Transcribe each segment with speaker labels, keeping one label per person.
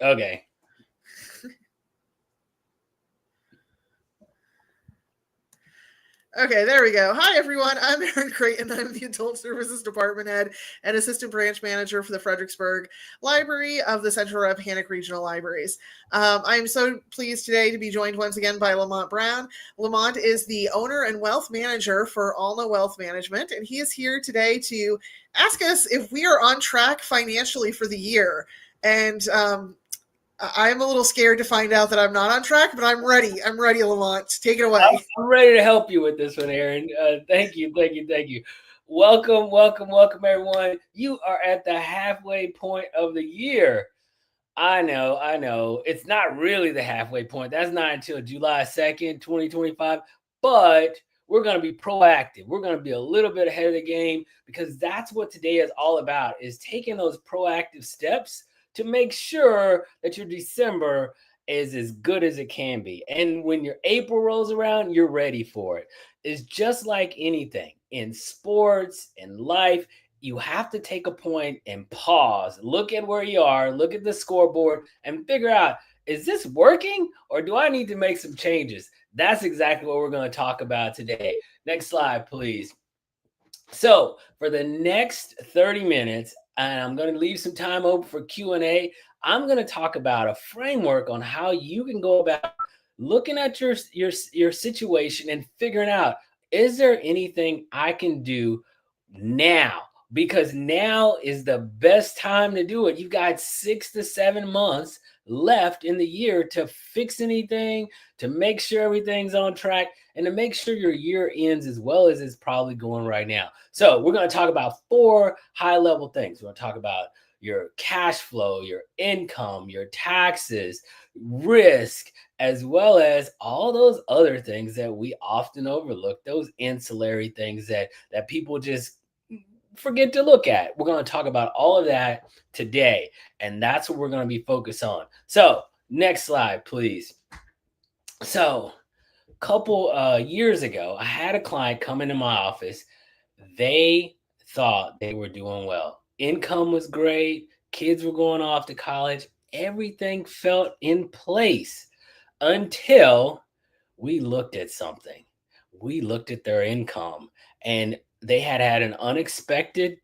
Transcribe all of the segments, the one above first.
Speaker 1: Okay.
Speaker 2: Okay, there we go. Hi, everyone. I'm Erin Creighton. I'm the Adult Services Department Head and Assistant Branch Manager for the Fredericksburg Library of the Central Rappahannock Regional Libraries. I am so pleased today to be joined once again by Lamont Brown. Lamont is the owner and wealth manager for Alna Wealth Management, and he is here today to ask us if we are on track financially for the year. And I'm a little scared to find out that I'm not on track, but I'm ready. I'm ready, Lamont. Take it away.
Speaker 1: I'm ready to help you with this one, Erin. Thank you, thank you, thank you. Welcome, welcome, welcome, everyone. You are at the halfway point of the year. I know, I know. It's not really the halfway point. That's not until July 2nd, 2025. But we're going to be proactive. We're going to be a little bit ahead of the game because that's what today is all about, is taking those proactive steps to make sure that your December is as good as it can be. And when your April rolls around, you're ready for it. It's just like anything in sports, in life. You have to take a point and pause, look at where you are, look at the scoreboard, and figure out, is this working or do I need to make some changes? That's exactly what we're going to talk about today. Next slide, please. So for the next 30 minutes, and I'm going to leave some time open for Q&A, I'm going to talk about a framework on how you can go about looking at your situation and figuring out, is there anything I can do now? Because now is the best time to do it. You've got 6 to 7 months left in the year to fix anything, to make sure everything's on track, and to make sure your year ends as well as it's probably going right now. So we're going to talk about 4 high-level things. We're going to talk about your cash flow, your income, your taxes, risk, as well as all those other things that we often overlook, those ancillary things that people just forget to look at. We're going to talk about all of that today, and that's what we're going to be focused on. So next slide, please. So a couple years ago, I had a client come into my office. They thought they were doing well. Income was great. Kids were going off to college. Everything felt in place until we looked at something. We looked at their income, and they had an unexpected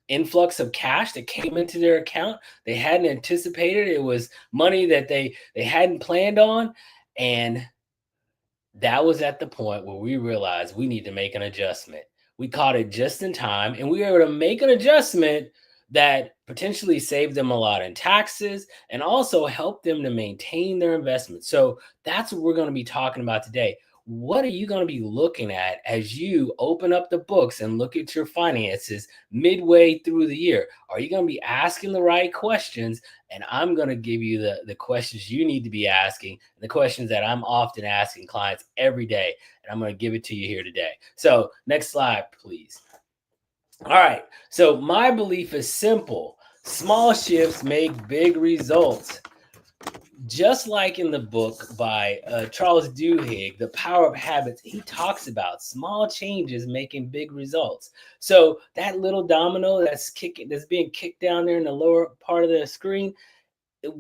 Speaker 1: influx of cash that came into their account. They hadn't anticipated. It was money that they hadn't planned on, and that was at the point where we realized we need to make an adjustment. We caught it just in time, and we were able to make an adjustment that potentially saved them a lot in taxes and also help them to maintain their investment. So that's what we're going to be talking about today. What are you going to be looking at as you open up the books and look at your finances midway through the year? Are you going to be asking the right questions? And I'm going to give you the questions you need to be asking, the questions that I'm often asking clients every day. And I'm going to give it to you here today. So next slide, please. All right. So my belief is simple. Small shifts make big results. Just like in the book by Charles Duhigg, The Power of Habits, he talks about small changes making big results. So that little domino that's being kicked down there in the lower part of the screen,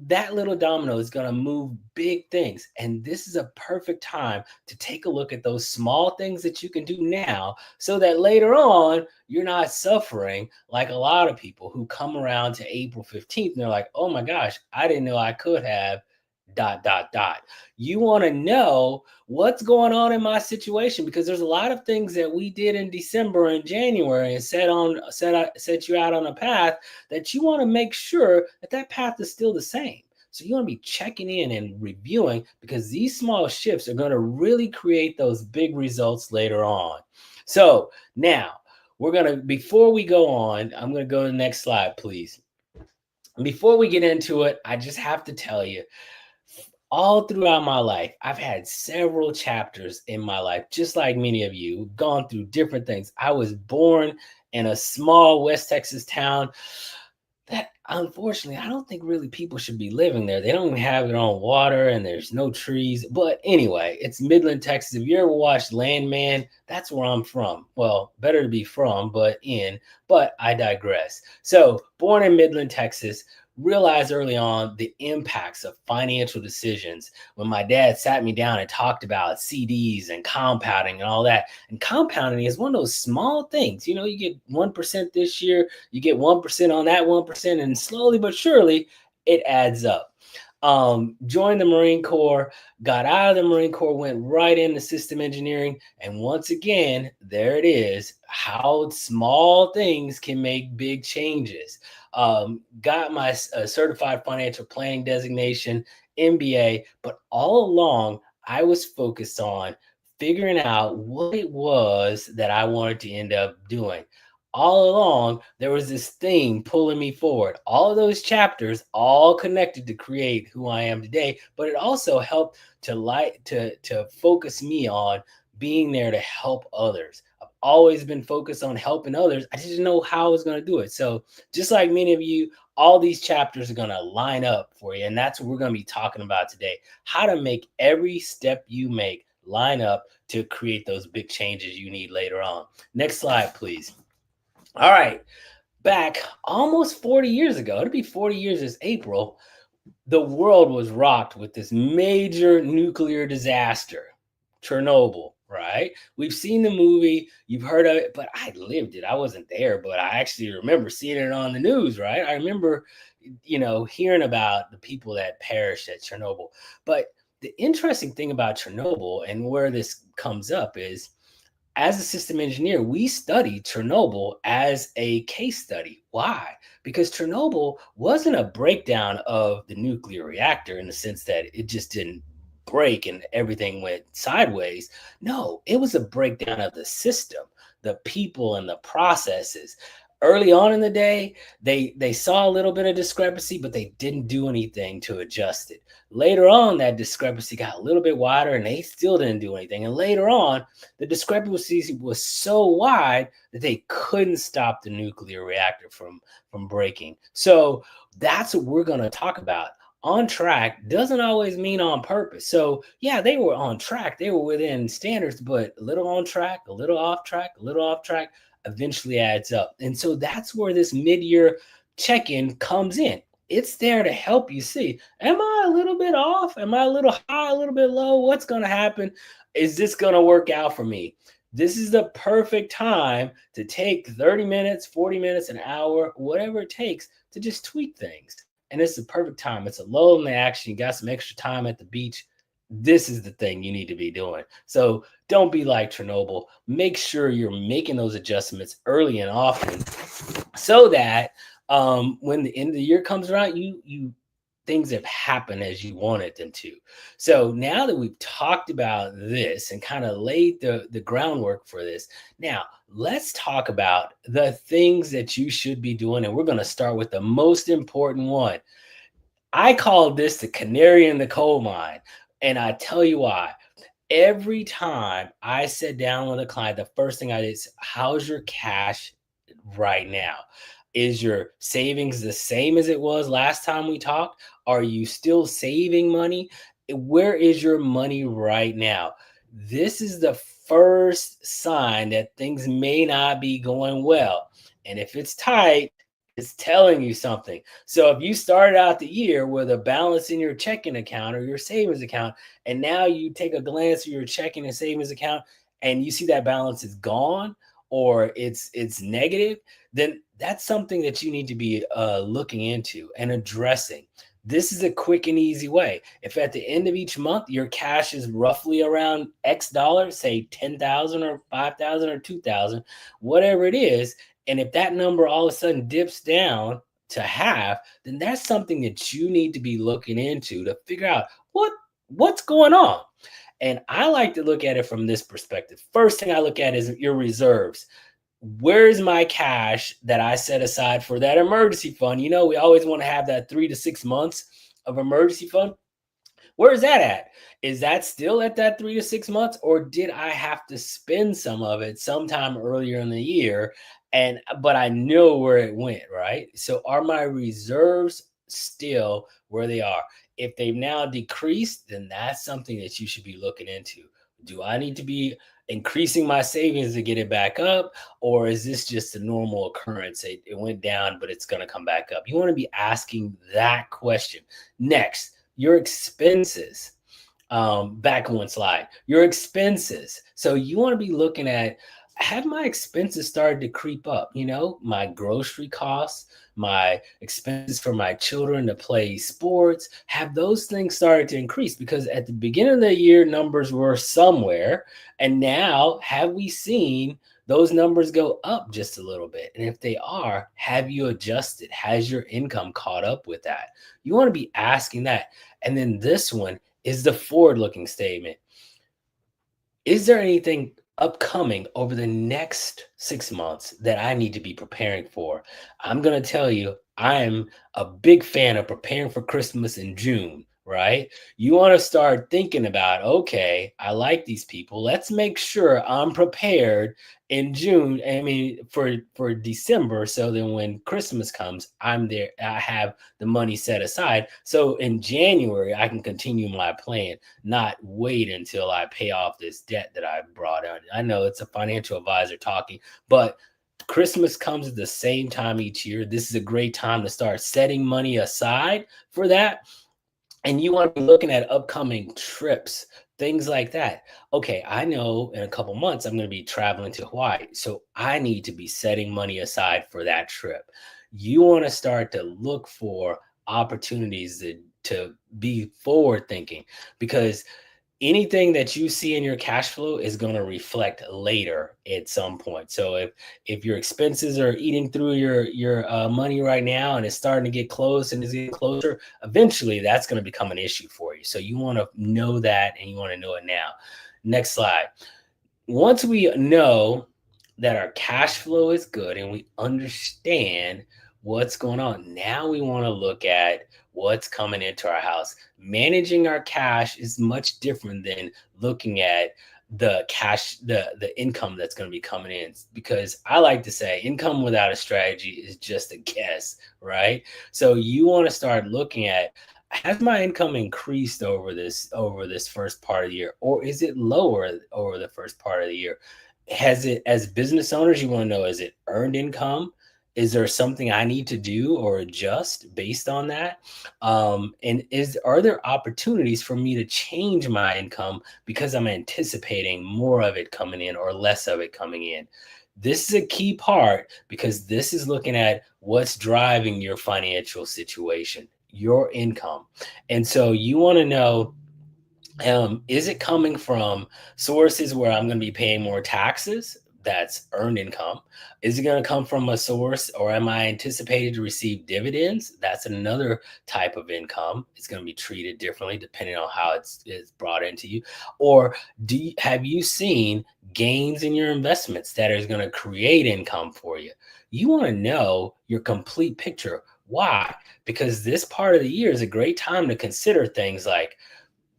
Speaker 1: that little domino is going to move big things. And this is a perfect time to take a look at those small things that you can do now so that later on you're not suffering like a lot of people who come around to April 15th and they're like, oh my gosh, I didn't know I could have ... You want to know what's going on in my situation, because there's a lot of things that we did in December and January and set you out on a path that you want to make sure that path is still the same. So you want to be checking in and reviewing, because these small shifts are going to really create those big results later on. So now before we go on, I'm going to go to the next slide, please. Before we get into it, I just have to tell you, all throughout my life, I've had several chapters in my life, just like many of you, gone through different things. I was born in a small West Texas town that, unfortunately, I don't think really people should be living there. They don't even have their own water and there's no trees. But anyway, it's Midland, Texas. If you ever watched Landman, that's where I'm from. Well, better to be from, but I digress. So born in Midland, Texas, realized early on the impacts of financial decisions when my dad sat me down and talked about CDs and compounding and all that. And compounding is one of those small things. You know, you get 1% this year, you get 1% on that 1%, and slowly but surely it adds up. Joined the Marine Corps, got out of the Marine Corps, went right into system engineering. And once again, there it is, how small things can make big changes. Got my certified financial planning designation, MBA, but all along I was focused on figuring out what it was that I wanted to end up doing. All along, there was this theme pulling me forward. All of those chapters, all connected to create who I am today, but it also helped to focus me on being there to help others. I've always been focused on helping others. I didn't know how I was going to do it. So, just like many of you, all these chapters are going to line up for you, and that's what we're going to be talking about today. How to make every step you make line up to create those big changes you need later on. Next slide, please. All right, back almost 40 years ago, it'll be 40 years this April, the world was rocked with this major nuclear disaster, Chernobyl, right? We've seen the movie, you've heard of it, but I lived it. I wasn't there, but I actually remember seeing it on the news, right? I remember, hearing about the people that perished at Chernobyl. But the interesting thing about Chernobyl and where this comes up is, as a system engineer, we studied Chernobyl as a case study. Why? Because Chernobyl wasn't a breakdown of the nuclear reactor in the sense that it just didn't break and everything went sideways. No, it was a breakdown of the system, the people and the processes. Early on in the day, they saw a little bit of discrepancy, but they didn't do anything to adjust it. Later on, that discrepancy got a little bit wider and they still didn't do anything. And later on, the discrepancy was so wide that they couldn't stop the nuclear reactor from breaking. So that's what we're going to talk about. On track doesn't always mean on purpose. So yeah, they were on track. They were within standards, but a little on track, a little off track, a little off track eventually adds up. And so that's where this mid-year check-in comes in. It's there to help you see, am I a little bit off? Am I a little high, a little bit low? What's going to happen? Is this going to work out for me? This is the perfect time to take 30 minutes, 40 minutes, an hour, whatever it takes to just tweak things. And it's the perfect time. It's a lull in the action. You got some extra time at the beach. This is the thing you need to be doing. So don't be like Chernobyl. Make sure you're making those adjustments early and often so that when the end of the year comes around, you things have happened as you wanted them to. So now that we've talked about this and kind of laid the groundwork for this, now let's talk about the things that you should be doing. And we're going to start with the most important one. I call this the canary in the coal mine. And I tell you why. Every time I sit down with a client, the first thing I did is, how's your cash right now? Is your savings the same as it was last time we talked? Are you still saving money? Where is your money right now? This is the first sign that things may not be going well. And if it's tight, it's telling you something. So if you started out the year with a balance in your checking account or your savings account, and now you take a glance at your checking and savings account and you see that balance is gone or it's negative, then that's something that you need to be looking into and addressing. This is a quick and easy way. If at the end of each month your cash is roughly around X dollars, say 10,000 or 5,000 or 2,000, whatever it is, and if that number all of a sudden dips down to half, then that's something that you need to be looking into to figure out what's going on. And I like to look at it from this perspective. First thing I look at is your reserves. Where is my cash that I set aside for that emergency fund? You know, we always want to have that 3 to 6 months of emergency fund. Where is that at? Is that still at that 3 to 6 months, or did I have to spend some of it sometime earlier in the year? But I know where it went, right? So are my reserves still where they are? If they've now decreased, then that's something that you should be looking into. Do I need to be increasing my savings to get it back up? Or is this just a normal occurrence? It went down, but it's going to come back up. You want to be asking that question. Next, your expenses. Back one slide, your expenses. So you want to be looking at, have my expenses started to creep up? My grocery costs, my expenses for my children to play sports, have those things started to increase? Because at the beginning of the year, numbers were somewhere. And now, have we seen those numbers go up just a little bit? And if they are, have you adjusted? Has your income caught up with that? You want to be asking that. And then this one is the forward-looking statement. Is there anything upcoming over the next 6 months that I need to be preparing for? I'm going to tell you, I'm a big fan of preparing for Christmas in June, right? You want to start thinking about, okay, I like these people. Let's make sure I'm prepared in June. I mean, for December. So then when Christmas comes, I'm there. I have the money set aside. So in January, I can continue my plan, not wait until I pay off this debt that I brought on. I know it's a financial advisor talking, but Christmas comes at the same time each year. This is a great time to start setting money aside for that. And you want to be looking at upcoming trips, things like that. Okay, I know in a couple months I'm going to be traveling to Hawaii, so I need to be setting money aside for that trip. You want to start to look for opportunities to be forward thinking, because anything that you see in your cash flow is going to reflect later at some point. So if your expenses are eating through your money right now, and it's starting to get close and it's getting closer, eventually that's going to become an issue for you. So you want to know that, and you want to know it now. Next slide. Once we know that our cash flow is good and we understand what's going on, now we want to look at what's coming into our house. Managing our cash is much different than looking at the cash, the income that's going to be coming in, because I like to say income without a strategy is just a guess, right? So you want to start looking at, has my income increased over this first part of the year, or is it lower over the first part of the year? Has it, as business owners, you want to know, is it earned income? Is there something I need to do or adjust based on that? And are there opportunities for me to change my income because I'm anticipating more of it coming in or less of it coming in? This is a key part, because this is looking at what's driving your financial situation, your income. And so you want to know, is it coming from sources where I'm going to be paying more taxes? That's earned income. Is it going to come from a source, or am I anticipated to receive dividends? That's another type of income. It's going to be treated differently depending on how it's brought into you. Or have you seen gains in your investments that is going to create income for you? You want to know your complete picture. Why? Because this part of the year is a great time to consider things like,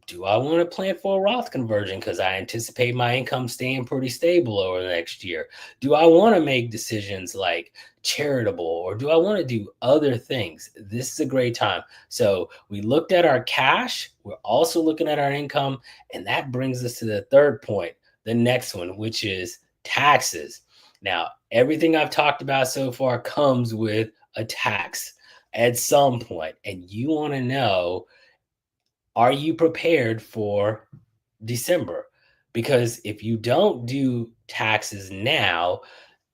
Speaker 1: do I want to plan for a Roth conversion because I anticipate my income staying pretty stable over the next year? Do I want to make decisions like charitable, or do I want to do other things? This is a great time. So we looked at our cash. We're also looking at our income. And that brings us to the third point, the next one, which is taxes. Now, everything I've talked about so far comes with a tax at some point. And you want to know, are you prepared for December? Because if you don't do taxes now,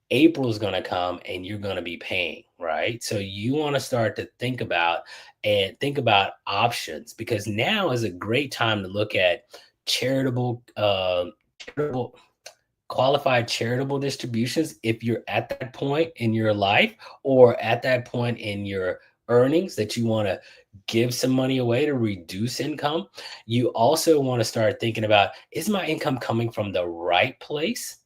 Speaker 1: April is going to come and you're going to be paying, right? So you want to start to think about options, because now is a great time to look at charitable qualified charitable distributions if you're at that point in your life, or at that point in your earnings that you want to give some money away to reduce income. You also want to start thinking about, is my income coming from the right place?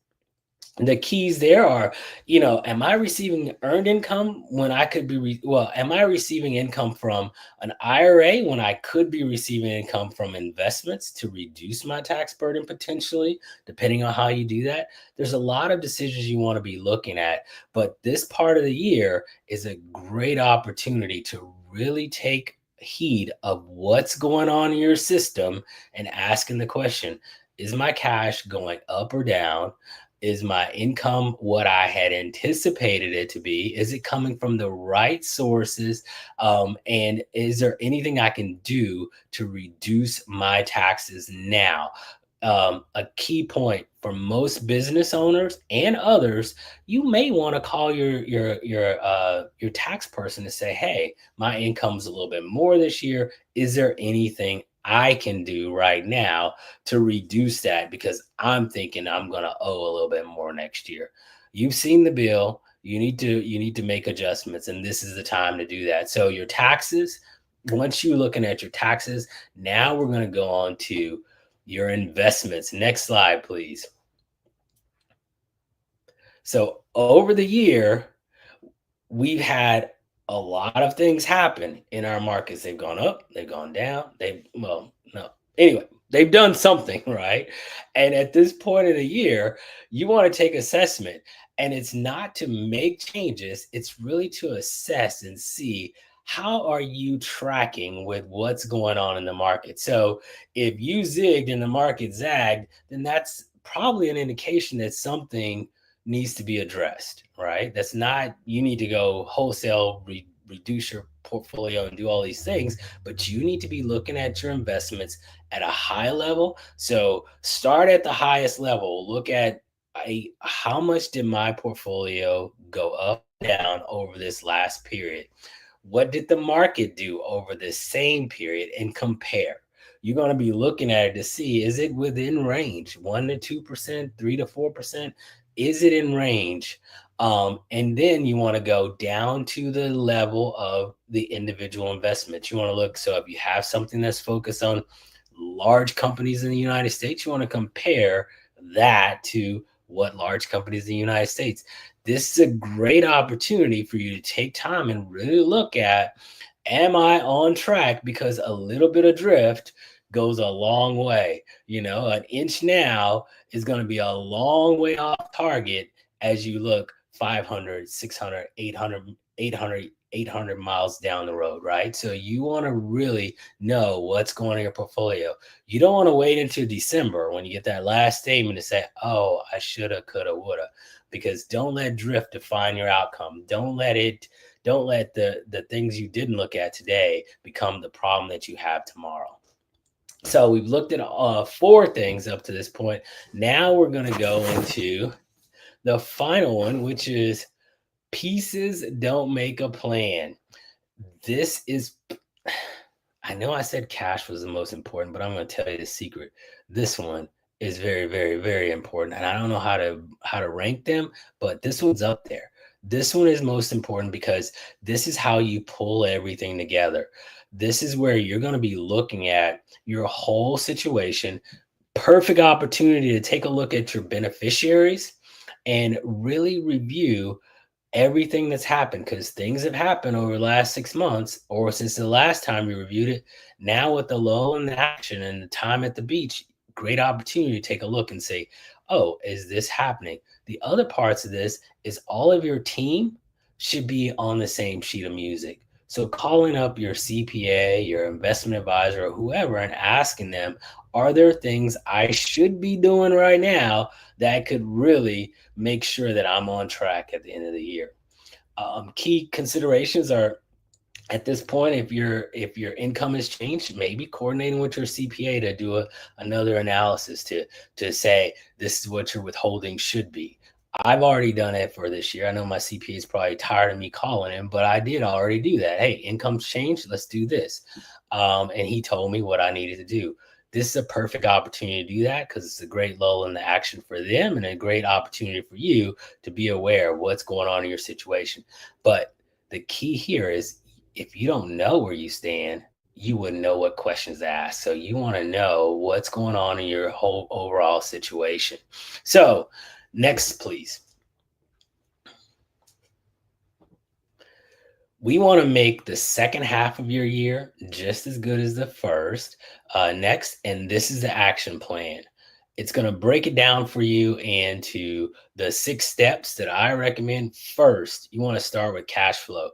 Speaker 1: The keys there are, am I receiving earned income when I could be, am I receiving income from an IRA when I could be receiving income from investments to reduce my tax burden potentially, depending on how you do that? There's a lot of decisions you want to be looking at, but this part of the year is a great opportunity to really take heed of what's going on in your system and asking the question, Is my cash going up or down? Is my income what I had anticipated it to be? Is it coming from the right sources? And is there anything I can do to reduce my taxes now? A key point for most business owners and others, you may want to call your tax person to say, "Hey, my income's a little bit more this year. Is there anything I can do right now to reduce that because I'm thinking I'm going to owe a little bit more next year?" You've seen the bill. You need to make adjustments, and this is the time to do that. So your taxes, once you're looking at your taxes, now we're going to go on to your investments. Next slide, please. So over the year, we've had a lot of things happen in our markets. They've gone up, they've gone down. Well, no. Anyway, they've done something, right? And at this point of the year, you want to take assessment. And it's not to make changes, it's really to assess and see how are you tracking with what's going on in the market. So if you zigged and the market zagged, then that's probably an indication that something needs to be addressed, right? That's not, you need to go wholesale, reduce your portfolio and do all these things, but you need to be looking at your investments at a high level. So start at the highest level. Look at how much did my portfolio go up, down over this last period? What did the market do over the same period, and compare? You're going to be looking at it to see, is it within range? 1 to 2%, 3 to 4%? Is it in range? And then you want to go down to the level of the individual investments. You want to look, so if you have something that's focused on large companies in the United States, you want to compare that to what large companies in the United States. This is a great opportunity for you to take time and really look at, am I on track? Because a little bit of drift goes a long way. An inch now is going to be a long way off target as you look 500, 600, 800 miles down the road, right? So you want to really know what's going on in your portfolio. You don't want to wait until December when you get that last statement to say, "Oh, I shoulda, coulda, woulda," because don't let drift define your outcome. Don't let the things you didn't look at today become the problem that you have tomorrow. So we've looked at 4 things up to this point. Now we're going to go into the final one, which is pieces don't make a plan. This is, I know I said cash was the most important, but I'm going to tell you the secret. This one is very, very, very important. And I don't know how to rank them, but this one's up there. This one is most important because this is how you pull everything together. This is where you're going to be looking at your whole situation. Perfect opportunity to take a look at your beneficiaries and really review everything that's happened, because things have happened over the last 6 months or since the last time we reviewed it. Now with the lull in the action and the time at the beach, great opportunity to take a look and say, "Oh, is this happening?" The other parts of this is all of your team should be on the same sheet of music. So calling up your CPA, your investment advisor, or whoever, and asking them, are there things I should be doing right now that could really make sure that I'm on track at the end of the year? Key considerations are, at this point, if your income has changed, maybe coordinating with your CPA to do another analysis to say this is what your withholding should be. I've already done it for this year. I know my CPA is probably tired of me calling him, but I did already do that. Hey, income's changed. Let's do this. And he told me what I needed to do. This is a perfect opportunity to do that because it's a great lull in the action for them and a great opportunity for you to be aware of what's going on in your situation. But the key here is, if you don't know where you stand, you wouldn't know what questions to ask. So you want to know what's going on in your whole overall situation. So next, please. We want to make the second half of your year just as good as the first. Next, and this is the action plan. It's going to break it down for you into the 6 steps that I recommend. First, you want to start with cash flow.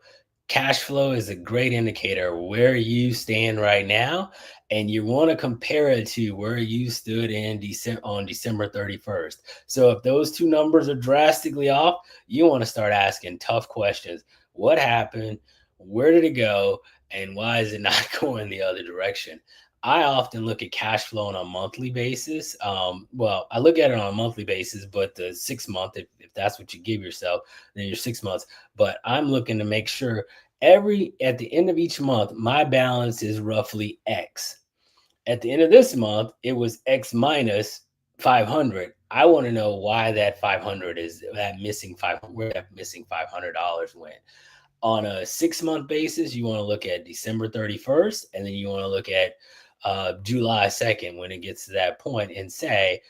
Speaker 1: Cash flow is a great indicator of where you stand right now, and you want to compare it to where you stood in December on December 31st. So if those two numbers are drastically off, you want to start asking tough questions. What happened? Where did it go? And why is it not going the other direction? I often look at cash flow on a monthly basis. Well, I look at it on a monthly basis, but the 6 month, if that's what you give yourself, then you're 6 months. But I'm looking to make sure every at the end of each month, my balance is roughly X. At the end of this month, it was X minus 500. I want to know why that 500 is that missing 500, where that missing $500 went. On a 6 month basis, you want to look at December 31st, and then you want to look at July 2nd when it gets to that point and say,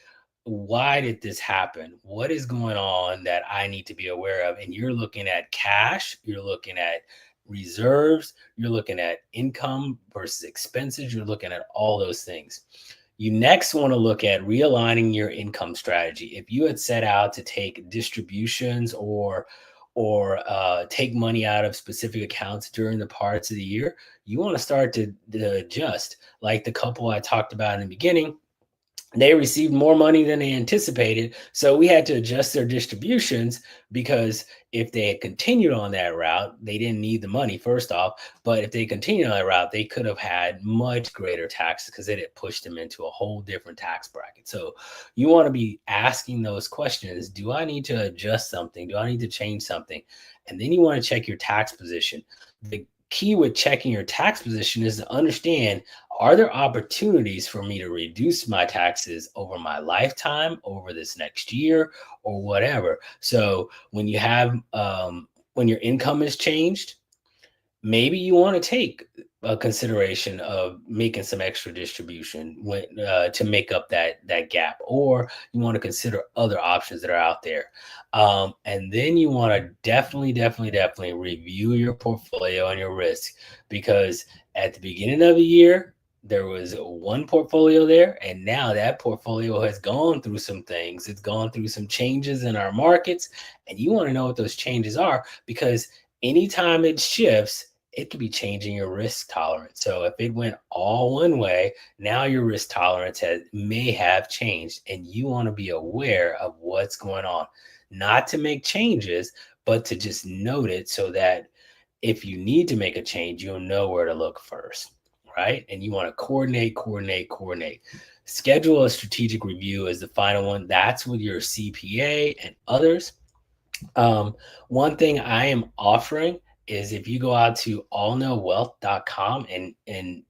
Speaker 1: why did this happen? What is going on that I need to be aware of? And you're looking at cash, you're looking at reserves, you're looking at income versus expenses, you're looking at all those things. You next want to look at realigning your income strategy. If you had set out to take distributions or take money out of specific accounts during the parts of the year, you want to start to adjust. Like the couple I talked about in the beginning, they received more money than they anticipated. So we had to adjust their distributions, because if they had continued on that route, they didn't need the money, first off. But if they continued on that route, they could have had much greater taxes because it had pushed them into a whole different tax bracket. So you want to be asking those questions. Do I need to adjust something? Do I need to change something? And then you want to check your tax position. The key with checking your tax position is to understand, are there opportunities for me to reduce my taxes over my lifetime, over this next year, or whatever? So when you have when your income is changed, maybe you want to take a consideration of making some extra distribution to make up that gap, or you want to consider other options that are out there. And then you want to definitely review your portfolio and your risk, because at the beginning of the year there was one portfolio there, and now that portfolio has gone through some things. It's gone through some changes in our markets, and you want to know what those changes are, because anytime it shifts, it could be changing your risk tolerance. So if it went all one way, now your risk tolerance may have changed, and you want to be aware of what's going on, not to make changes, but to just note it, so that if you need to make a change, you'll know where to look first, right? And you want to coordinate. Schedule a strategic review as the final one. That's with your CPA and others. One thing I am offering is, if you go out to allknowwealth.com, and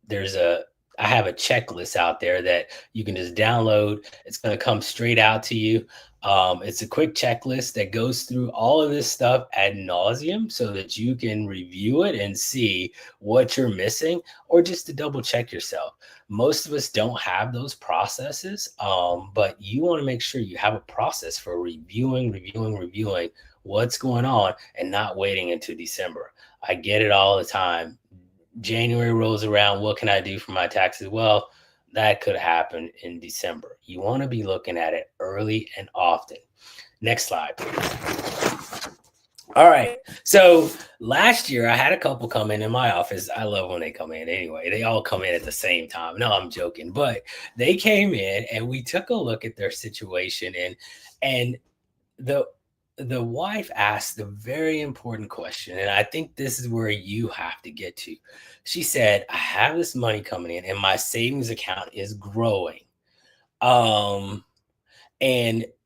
Speaker 1: I have a checklist out there that you can just download. It's going to come straight out to you. It's a quick checklist that goes through all of this stuff ad nauseum, so that you can review it and see what you're missing, or just to double check yourself. Most of us don't have those processes, but you want to make sure you have a process for reviewing what's going on, and not waiting until December. I get it all the time. January rolls around. What can I do for my taxes? Well, that could happen in December. You want to be looking at it early and often. Next slide, please. All right. So last year I had a couple come in my office. I love when they come in anyway. They all come in at the same time. No, I'm joking. But they came in and we took a look at their situation, and the wife asked a very important question, and I think this is where you have to get to. She said, I have this money coming in and my savings account is growing. And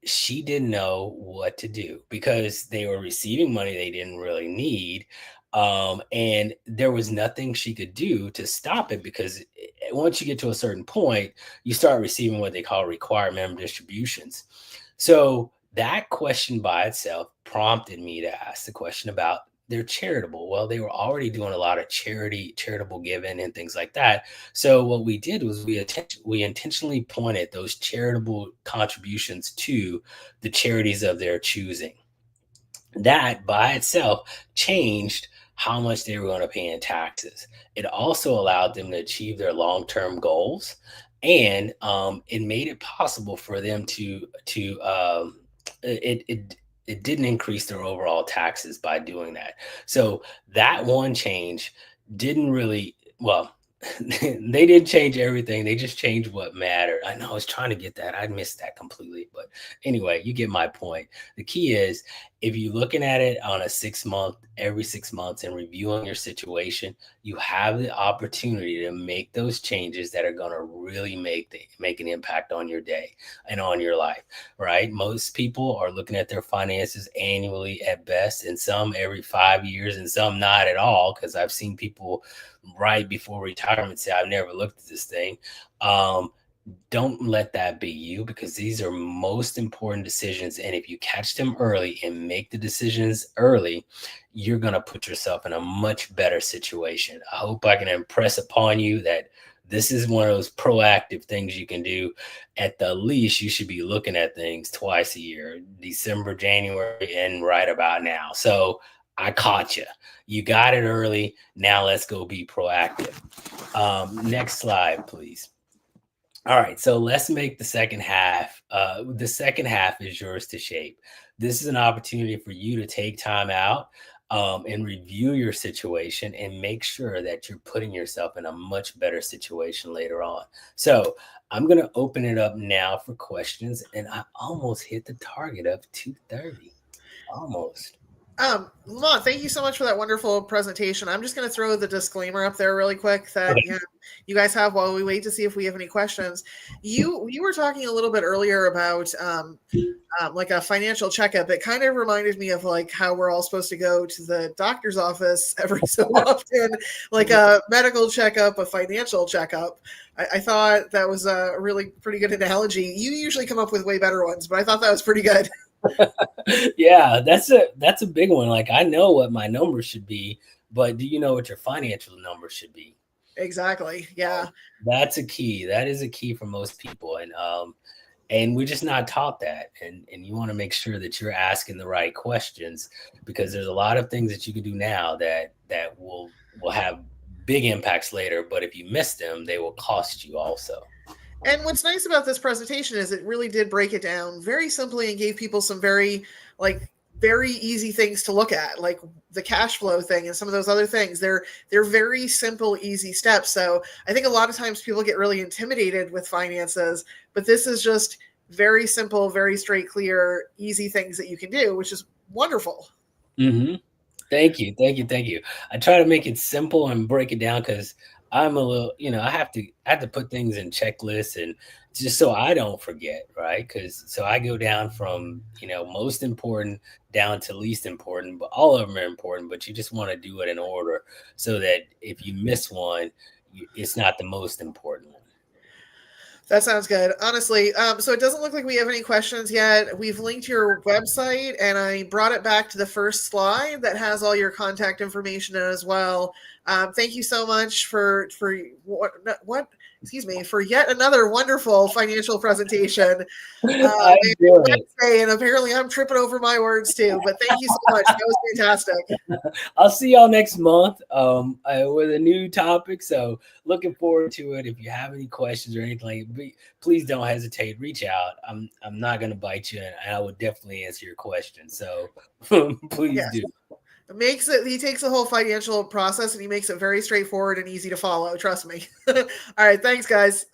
Speaker 1: she didn't know what to do, because they were receiving money they didn't really need. And there was nothing she could do to stop it, because once you get to a certain point, you start receiving what they call required minimum distributions. So that question by itself prompted me to ask the question about their charitable. Well, they were already doing a lot of charitable giving and things like that. So what we did was we intentionally pointed those charitable contributions to the charities of their choosing. That by itself changed how much they were going to pay in taxes. It also allowed them to achieve their long-term goals, and it made it possible for them to it it didn't increase their overall taxes by doing that. So that one change didn't really, well, they didn't change everything. They just changed what mattered. I know I was trying to get that. I missed that completely. But anyway, you get my point. The key is if you're looking at it on a 6 month, every 6 months and reviewing your situation, you have the opportunity to make those changes that are going to really make an impact on your day and on your life, right? Most people are looking at their finances annually at best, and some every 5 years, and some not at all. Because I've seen people right before retirement say, I've never looked at this thing. Don't let that be you, because these are most important decisions. And if you catch them early and make the decisions early, you're going to put yourself in a much better situation. I hope I can impress upon you that this is one of those proactive things you can do. At the least, you should be looking at things twice a year, December, January, and right about now. So I caught you. You got it early. Now let's go be proactive. Next slide, please. All right, so let's make the second half. The second half is yours to shape. This is an opportunity for you to take time out and review your situation and make sure that you're putting yourself in a much better situation later on. So I'm going to open it up now for questions, and I almost hit the target of 2:30. Almost.
Speaker 2: Lamont, thank you so much for that wonderful presentation. I'm just going to throw the disclaimer up there really quick that you guys have while we wait to see if we have any questions. You were talking a little bit earlier about like a financial checkup. It kind of reminded me of like how we're all supposed to go to the doctor's office every so often, like a medical checkup, a financial checkup. I thought that was a really pretty good analogy. You usually come up with way better ones, but I thought that was pretty good.
Speaker 1: Yeah, that's a big one. Like, I know what my numbers should be, but do you know what your financial numbers should be?
Speaker 2: Exactly. Yeah.
Speaker 1: That's a key. That is a key for most people. And we're just not taught that. And you want to make sure that you're asking the right questions, because there's a lot of things that you can do now that will have big impacts later. But if you miss them, they will cost you also.
Speaker 2: And what's nice about this presentation is it really did break it down very simply and gave people some very easy things to look at, like the cash flow thing and some of those other things. They're very simple, easy steps. So I think a lot of times people get really intimidated with finances, but this is just very simple, very straight, clear, easy things that you can do, which is wonderful.
Speaker 1: Mm-hmm. Thank you. I try to make it simple and break it down because I'm a little, I have to put things in checklists, and just so I don't forget, right? So I go down from, most important down to least important, but all of them are important, but you just want to do it in order so that if you miss one, it's not the most important one.
Speaker 2: That sounds good. Honestly, so it doesn't look like we have any questions yet. We've linked your website, and I brought it back to the first slide that has all your contact information in as well. Thank you so much for yet another wonderful financial presentation. And apparently I'm tripping over my words too, but thank you so much. That was fantastic.
Speaker 1: I'll see y'all next month with a new topic. So looking forward to it. If you have any questions or anything, please don't hesitate. Reach out. I'm not going to bite you, and I would definitely answer your questions. So please do.
Speaker 2: He takes the whole financial process and he makes it very straightforward and easy to follow. Trust me. All right. Thanks, guys.